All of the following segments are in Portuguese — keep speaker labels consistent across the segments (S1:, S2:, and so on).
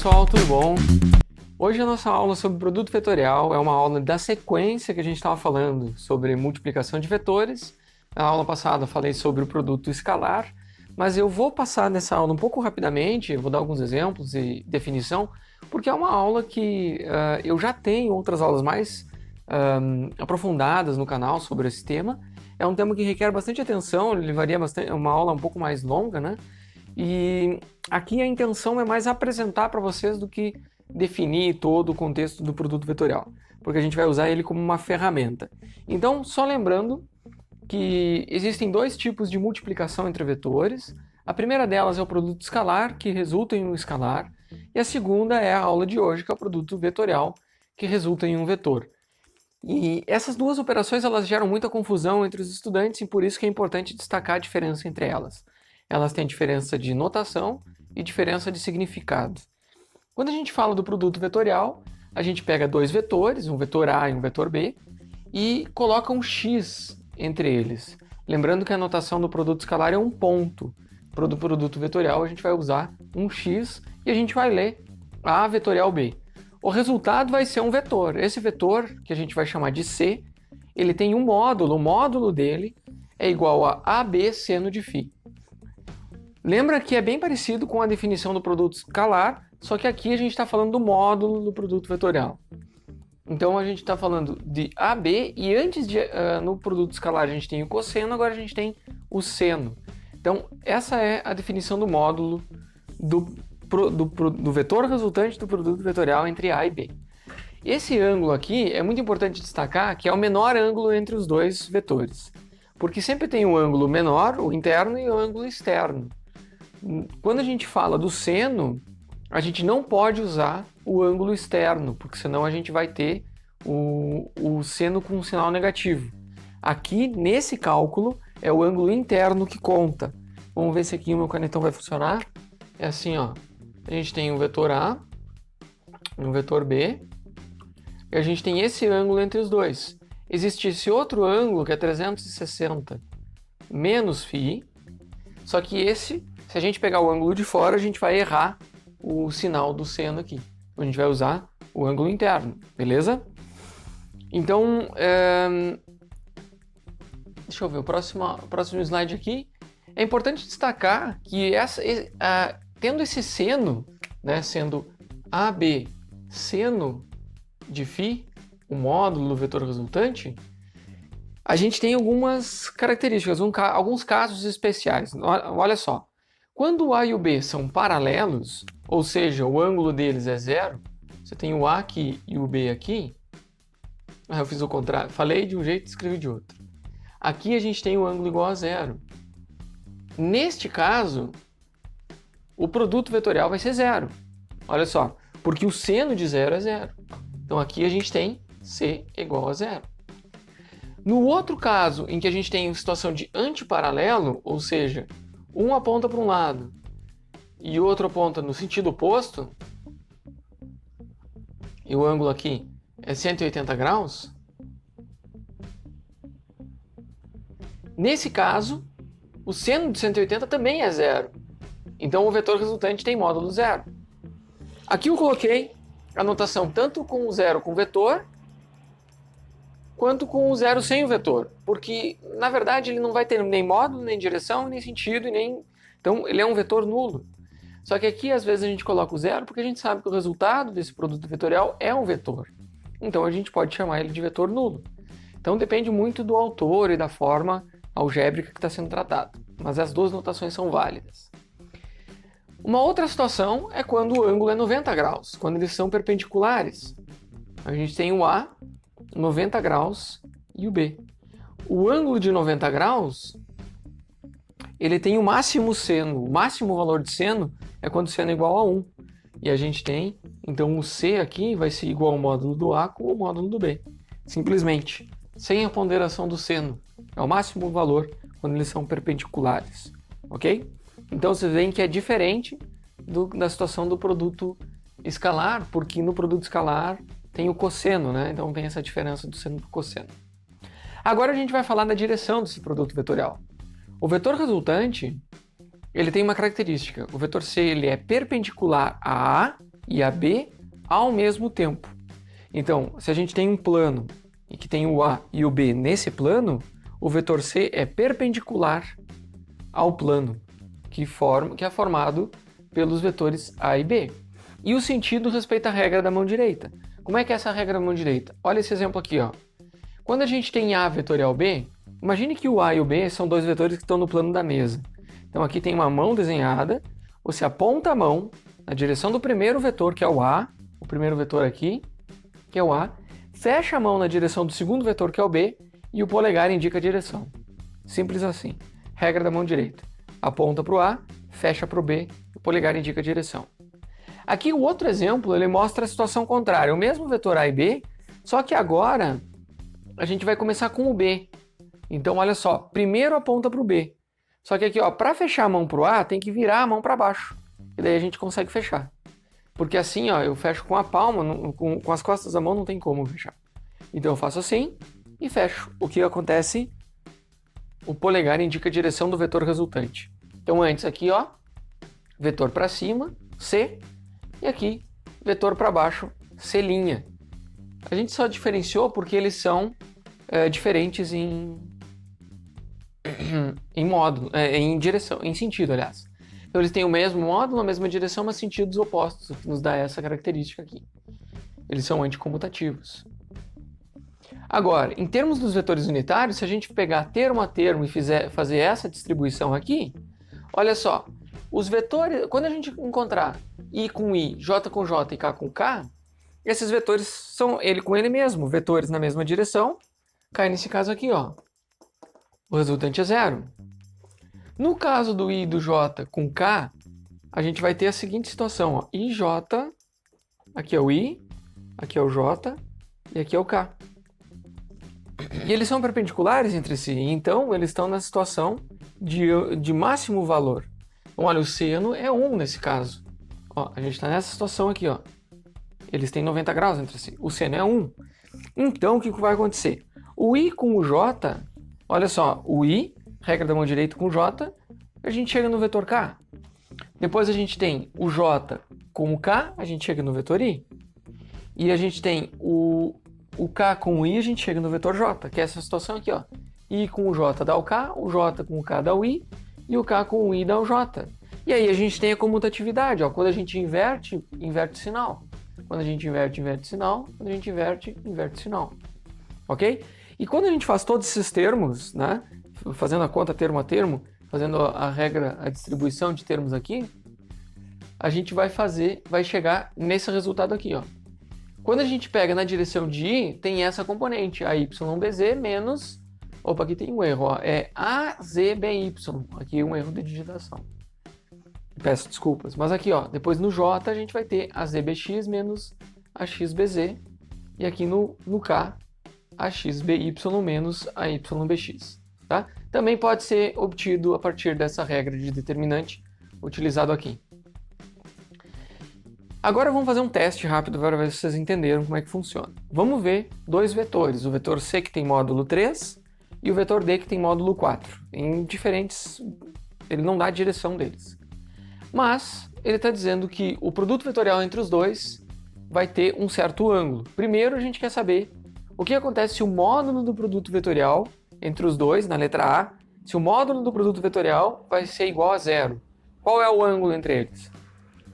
S1: pessoal, tudo bom? Hoje a nossa aula sobre produto vetorial é uma aula da sequência que a gente estava falando sobre multiplicação de vetores. Na aula passada eu falei sobre o produto escalar, mas eu vou passar nessa aula um pouco rapidamente, vou dar alguns exemplos e definição, porque é uma aula que eu já tenho outras aulas mais aprofundadas no canal sobre esse tema. É um tema que requer bastante atenção, ele levaria bastante, uma aula um pouco mais longa, né? E aqui a intenção é mais apresentar para vocês do que definir todo o contexto do produto vetorial, porque a gente vai usar ele como uma ferramenta. Então, só lembrando que existem dois tipos de multiplicação entre vetores. A primeira delas é o produto escalar, que resulta em um escalar, e a segunda é a aula de hoje, que é o produto vetorial, que resulta em um vetor. E essas duas operações elas geram muita confusão entre os estudantes e por isso que é importante destacar a diferença entre elas. Elas têm diferença de notação e diferença de significado. Quando a gente fala do produto vetorial, a gente pega dois vetores, um vetor A e um vetor B, e coloca um x entre eles. Lembrando que a notação do produto escalar é um ponto. Para o produto vetorial a gente vai usar um x e a gente vai ler A vetorial B. O resultado vai ser um vetor. Esse vetor, que a gente vai chamar de C, ele tem um módulo. O módulo dele é igual a AB seno de φ. Lembra que é bem parecido com a definição do produto escalar, só que aqui a gente está falando do módulo do produto vetorial. Então a gente está falando de AB e antes de no produto escalar a gente tem o cosseno, agora a gente tem o seno. Então essa é a definição do módulo do vetor resultante do produto vetorial entre A e B. Esse ângulo aqui é muito importante destacar que é o menor ângulo entre os dois vetores, porque sempre tem um ângulo menor, o interno, e o ângulo externo. Quando a gente fala do seno, a gente não pode usar o ângulo externo, porque senão a gente vai ter o seno com um sinal negativo. Aqui, nesse cálculo, é o ângulo interno que conta. Vamos ver se aqui o meu canetão vai funcionar. É assim, ó. A gente tem um vetor A, um vetor B, e a gente tem esse ângulo entre os dois. Existe esse outro ângulo, que é 360 menos φ, só que esse, se a gente pegar o ângulo de fora, a gente vai errar o sinal do seno aqui. A gente vai usar o ângulo interno, beleza? Então, deixa eu ver, o próximo slide aqui. É importante destacar que tendo esse seno, né, sendo AB seno de φ, o módulo do vetor resultante, a gente tem algumas características, alguns casos especiais. Olha só, quando o A e o B são paralelos, ou seja, o ângulo deles é zero, você tem o A aqui e o B aqui, eu fiz o contrário, falei de um jeito e escrevi de outro. Aqui a gente tem o ângulo igual a zero. Neste caso, o produto vetorial vai ser zero. Olha só, porque o seno de zero é zero. Então aqui a gente tem C igual a zero. No outro caso, em que a gente tem situação de antiparalelo, ou seja, um aponta para um lado e o outro aponta no sentido oposto, e o ângulo aqui é 180 graus, nesse caso, o seno de 180 também é zero. Então o vetor resultante tem módulo zero. Aqui eu coloquei a notação tanto com o zero com o vetor, quanto com o zero sem o vetor, porque na verdade ele não vai ter nem módulo, nem direção, nem sentido, então ele é um vetor nulo. Só que aqui às vezes a gente coloca o zero porque a gente sabe que o resultado desse produto vetorial é um vetor. Então a gente pode chamar ele de vetor nulo. Então depende muito do autor e da forma algébrica que está sendo tratado, mas as duas notações são válidas. Uma outra situação é quando o ângulo é 90 graus, quando eles são perpendiculares. A gente tem o A 90 graus e o B. O ângulo de 90 graus, ele tem o máximo seno. O máximo valor de seno é quando o seno é igual a 1. E a gente tem, então o C aqui vai ser igual ao módulo do A com o módulo do B. Simplesmente, sem a ponderação do seno. É o máximo valor quando eles são perpendiculares. Ok? Então vocês veem que é diferente da situação do produto escalar, porque no produto escalar tem o cosseno, né? Então tem essa diferença do seno do cosseno. Agora a gente vai falar da direção desse produto vetorial. O vetor resultante, ele tem uma característica. O vetor C ele é perpendicular a A e a B ao mesmo tempo. Então, se a gente tem um plano e que tem o A e o B nesse plano, o vetor C é perpendicular ao plano que é formado pelos vetores A e B. E o sentido respeita a regra da mão direita. Como é que é essa regra da mão direita? Olha esse exemplo aqui, ó. Quando a gente tem A vetorial B, imagine que o A e o B são dois vetores que estão no plano da mesa. Então aqui tem uma mão desenhada, você aponta a mão na direção do primeiro vetor, que é o A, o primeiro vetor aqui, que é o A, fecha a mão na direção do segundo vetor, que é o B, e o polegar indica a direção. Simples assim. Regra da mão direita. Aponta para o A, fecha para o B, o polegar indica a direção. Aqui o outro exemplo, ele mostra a situação contrária. O mesmo vetor A e B, só que agora a gente vai começar com o B. Então, olha só, primeiro aponta para o B. Só que aqui, ó, para fechar a mão para o A, tem que virar a mão para baixo. E daí a gente consegue fechar. Porque assim, ó, eu fecho com a palma, com as costas da mão não tem como fechar. Então eu faço assim e fecho. O que acontece? O polegar indica a direção do vetor resultante. Então antes aqui, ó, vetor para cima, C, e aqui, vetor para baixo, C'. A gente só diferenciou porque eles são diferentes em módulo, em direção, em sentido, aliás. Então eles têm o mesmo módulo, a mesma direção, mas sentidos opostos, o que nos dá essa característica aqui. Eles são anticomutativos. Agora, em termos dos vetores unitários, se a gente pegar termo a termo e fazer essa distribuição aqui, olha só, os vetores, quando a gente encontrar I com I, J com J e K com K, esses vetores são ele com ele mesmo, vetores na mesma direção, cai nesse caso aqui, ó. O resultante é zero. No caso do I e do J com K, a gente vai ter a seguinte situação, ó. IJ, aqui é o I, aqui é o J e aqui é o K. E eles são perpendiculares entre si, então eles estão na situação de máximo valor. Então, olha, o seno é 1 nesse caso. Ó, a gente está nessa situação aqui, ó. Eles têm 90 graus entre si. O seno é 1. Então, o que vai acontecer? O I com o J, olha só, o I, regra da mão direita com o J, a gente chega no vetor K. Depois a gente tem o J com o K, a gente chega no vetor I. E a gente tem o K com o I, a gente chega no vetor J, que é essa situação aqui, ó. I com o J dá o K, o J com o K dá o I, e o K com o I dá o J. E aí a gente tem a comutatividade, ó. Quando a gente inverte, inverte sinal. Quando a gente inverte, inverte sinal. Quando a gente inverte, inverte sinal. Ok? E quando a gente faz todos esses termos, né? Fazendo a conta termo a termo, fazendo a regra, a distribuição de termos aqui, a gente vai chegar nesse resultado aqui, ó. Quando a gente pega na direção de I, tem essa componente, a YBZ menos... Opa, aqui tem um erro, ó. É AZBY. Aqui um erro de digitação. Peço desculpas. Mas aqui, ó, depois no J a gente vai ter AZBX menos AXBZ. E aqui no K, AXBY menos AYBX. Tá? Também pode ser obtido a partir dessa regra de determinante utilizado aqui. Agora vamos fazer um teste rápido para ver se vocês entenderam como é que funciona. Vamos ver dois vetores, o vetor C que tem módulo 3 e o vetor D que tem módulo 4. Em diferentes... ele não dá a direção deles. Mas ele está dizendo que o produto vetorial entre os dois vai ter um certo ângulo. Primeiro a gente quer saber o que acontece se o módulo do produto vetorial entre os dois, na letra A, se o módulo do produto vetorial vai ser igual a zero. Qual é o ângulo entre eles?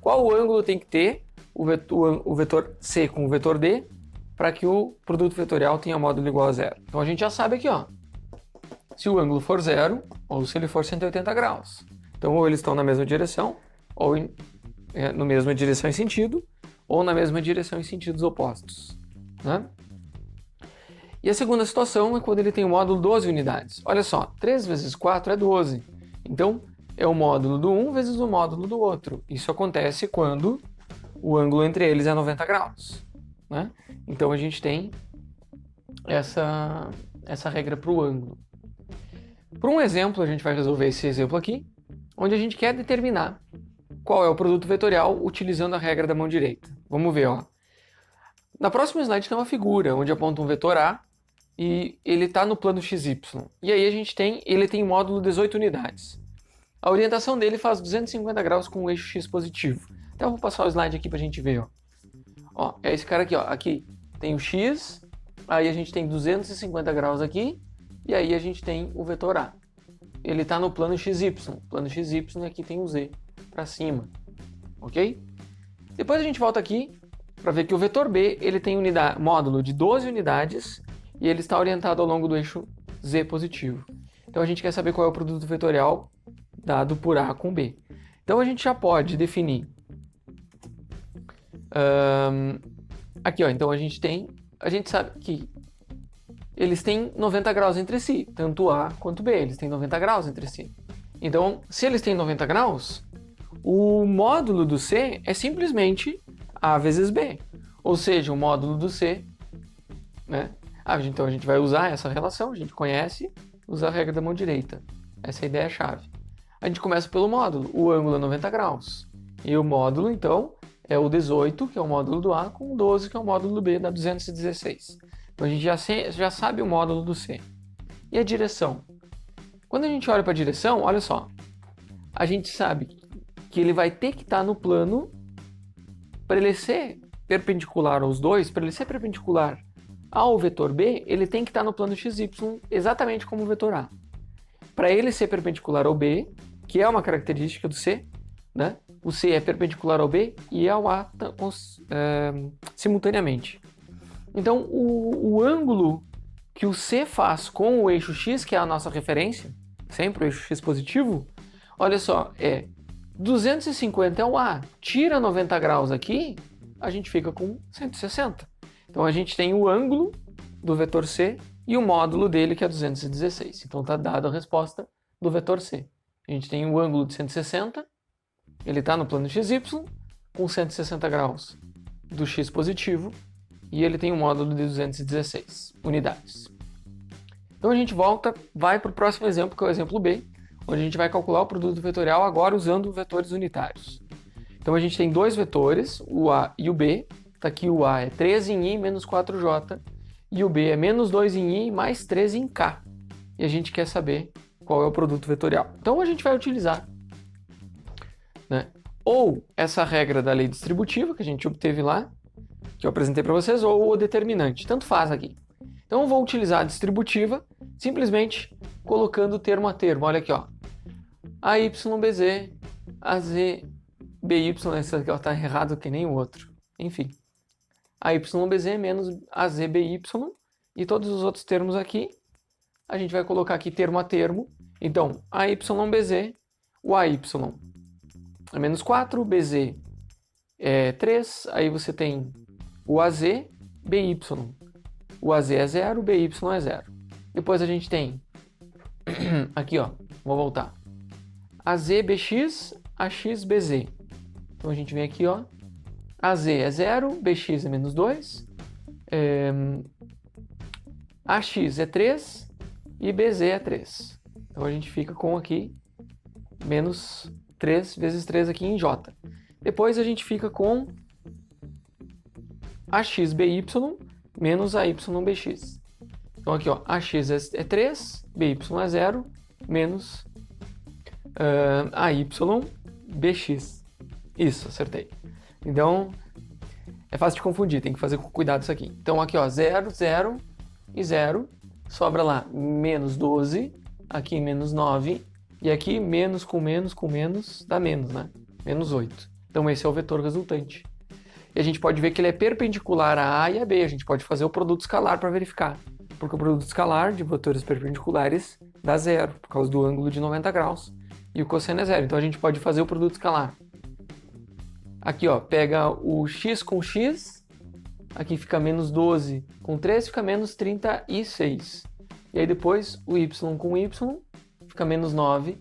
S1: Qual o ângulo tem que ter o vetor C com o vetor D para que o produto vetorial tenha módulo igual a zero? Então a gente já sabe aqui, ó, se o ângulo for zero ou se ele for 180 graus. Então ou eles estão na mesma direção, ou na mesma direção em sentido, ou na mesma direção em sentidos opostos, né? E a segunda situação é quando ele tem o módulo 12 unidades. Olha só, 3 vezes 4 é 12. Então, é o módulo do um vezes o módulo do outro. Isso acontece quando o ângulo entre eles é 90 graus, né? Então, a gente tem essa regra para o ângulo. Por um exemplo, a gente vai resolver esse exemplo aqui, onde a gente quer determinar qual é o produto vetorial utilizando a regra da mão direita. Vamos ver, ó. Na próxima slide tem uma figura onde aponta um vetor A e ele está no plano XY. E aí ele tem módulo 18 unidades. A orientação dele faz 250 graus com o eixo X positivo. Então, eu vou passar o slide aqui para a gente ver. Ó, é esse cara aqui. Ó. Aqui tem o x, aí a gente tem 250 graus aqui, e aí a gente tem o vetor A. Ele está no plano XY. Plano XY aqui tem o Z para cima. Ok? Depois a gente volta aqui para ver que o vetor B ele tem módulo de 12 unidades e ele está orientado ao longo do eixo Z positivo. Então a gente quer saber qual é o produto vetorial dado por A com B. Então a gente já pode definir. Aqui, ó, então a gente sabe que eles têm 90 graus entre si, tanto A quanto B, eles têm 90 graus entre si. Então, se eles têm 90 graus, o módulo do C é simplesmente A vezes B. Ou seja, o módulo do C, né? Então a gente vai usar essa relação, a gente conhece, usa a regra da mão direita. Essa é a ideia-chave. A gente começa pelo módulo, o ângulo é 90 graus. E o módulo, então, é o 18, que é o módulo do A, com o 12, que é o módulo do B, dá 216. Então a gente já sabe o módulo do C. E a direção? Quando a gente olha para a direção, olha só, a gente sabe que ele vai ter que estar no plano, para ele ser perpendicular aos dois, para ele ser perpendicular ao vetor B, ele tem que estar no plano XY exatamente como o vetor A. Para ele ser perpendicular ao B, que é uma característica do C, né? O C é perpendicular ao B e ao A simultaneamente. Então, o ângulo que o C faz com o eixo X, que é a nossa referência, sempre o eixo X positivo, olha só, é 250 é o A. Tira 90 graus aqui, a gente fica com 160. Então, a gente tem o ângulo do vetor C e o módulo dele, que é 216. Então, está dada a resposta do vetor C. A gente tem o ângulo de 160, ele está no plano XY, com 160 graus do X positivo, e ele tem um módulo de 216 unidades. Então a gente vai para o próximo exemplo, que é o exemplo B, onde a gente vai calcular o produto vetorial agora usando vetores unitários. Então a gente tem dois vetores, o A e o B. Está aqui o A é 3 em I menos 4J, e o B é menos 2 em I mais 3 em K. E a gente quer saber qual é o produto vetorial. Então a gente vai utilizar, né, ou essa regra da lei distributiva que a gente obteve lá, que eu apresentei para vocês, ou o determinante, tanto faz aqui. Então eu vou utilizar a distributiva simplesmente colocando termo a termo. Olha aqui, ó. AYBZ, AZBY, esse aqui está errado que nem o outro. Enfim. AYBZ menos AZBY e todos os outros termos aqui, a gente vai colocar aqui termo a termo. Então, AYBZ, o AY é menos 4, BZ é 3, aí você tem o AZ, BY. O AZ é 0, BY é 0. Depois a gente tem, aqui ó, vou voltar, AZBX, AXBZ. Então a gente vem aqui ó, AZ é 0, BX é menos 2, AX é 3 e BZ é 3. Então a gente fica com aqui menos 3 vezes 3 aqui em J. Depois a gente fica com AXBY menos AYBX. Então aqui, ó, AX é 3, BY é 0, menos AYBX. Isso, acertei. Então, é fácil de confundir, tem que fazer com cuidado isso aqui. Então aqui, ó, 0, 0 e 0. Sobra lá menos 12, aqui menos 9, e aqui menos com menos dá menos, né? Menos 8. Então esse é o vetor resultante. E a gente pode ver que ele é perpendicular a A e a B. A gente pode fazer o produto escalar para verificar. Porque o produto escalar de vetores perpendiculares dá zero, por causa do ângulo de 90 graus. E o cosseno é zero. Então a gente pode fazer o produto escalar. Aqui, ó, pega o x com x. Aqui fica menos 12 com 3, fica menos 36. E aí depois o y com y fica menos 9.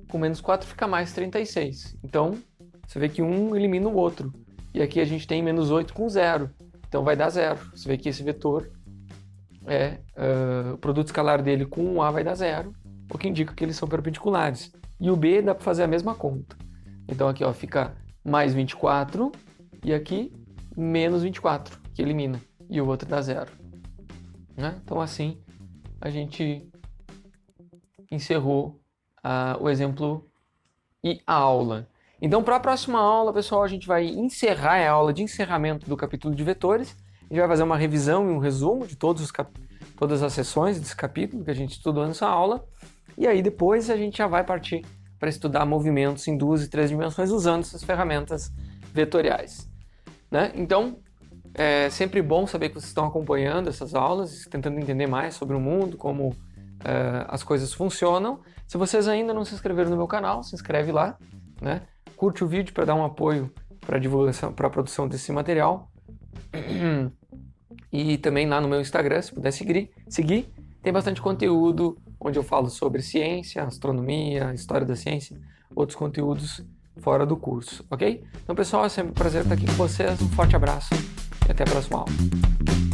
S1: Com menos 4 fica mais 36. Então, você vê que um elimina o outro. E aqui a gente tem menos 8 com 0. Então vai dar 0. Você vê que esse vetor, o produto escalar dele com o A vai dar 0, o que indica que eles são perpendiculares. E o B dá para fazer a mesma conta. Então aqui ó, fica mais 24 e aqui menos 24, que elimina. E o outro dá 0. Né? Então assim a gente encerrou o exemplo e a aula. Então, para a próxima aula, pessoal, a gente vai encerrar a aula de encerramento do capítulo de vetores. A gente vai fazer uma revisão e um resumo de todas as sessões desse capítulo que a gente estudou nessa aula. E aí depois a gente já vai partir para estudar movimentos em 2 e 3 dimensões usando essas ferramentas vetoriais, né? Então, é sempre bom saber que vocês estão acompanhando essas aulas, tentando entender mais sobre o mundo, como as coisas funcionam. Se vocês ainda não se inscreveram no meu canal, se inscreve lá, né? Curte o vídeo para dar um apoio para a divulgação, para a produção desse material. E também lá no meu Instagram, se puder seguir, tem bastante conteúdo onde eu falo sobre ciência, astronomia, história da ciência, outros conteúdos fora do curso, ok? Então, pessoal, é sempre um prazer estar aqui com vocês. Um forte abraço e até a próxima aula.